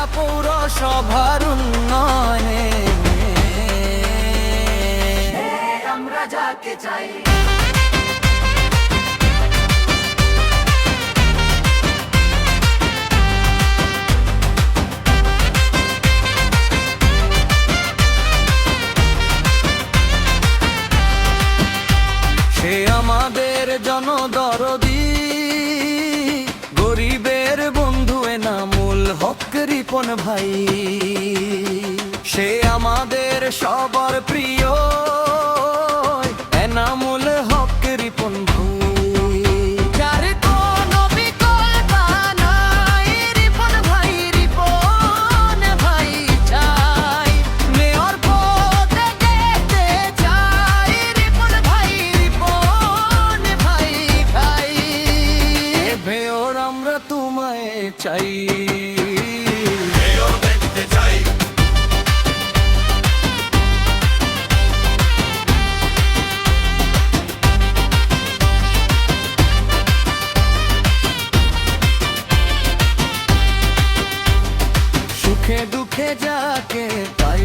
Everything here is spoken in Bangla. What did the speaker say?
ভাঙ্গা পৌরসভার উন্নয়নে আমরা যাকে চাই। সে আমাদের জনদরদি, গরিবের বন্ধু এনামুল হক রিপন ভাই। সে আমাদের সবার প্রিয় এনামুল হক রিপন ভাই, যার কোনো বিকল্প নাই। রিপন ভাই, রিপন ভাই চাই, মেয়র পদে যেতে চাই। রিপন ভাই, রিপন ভাই খাই, মেয়র আমরা তোমায় চাই। সুখে দুঃখে যাকে পাই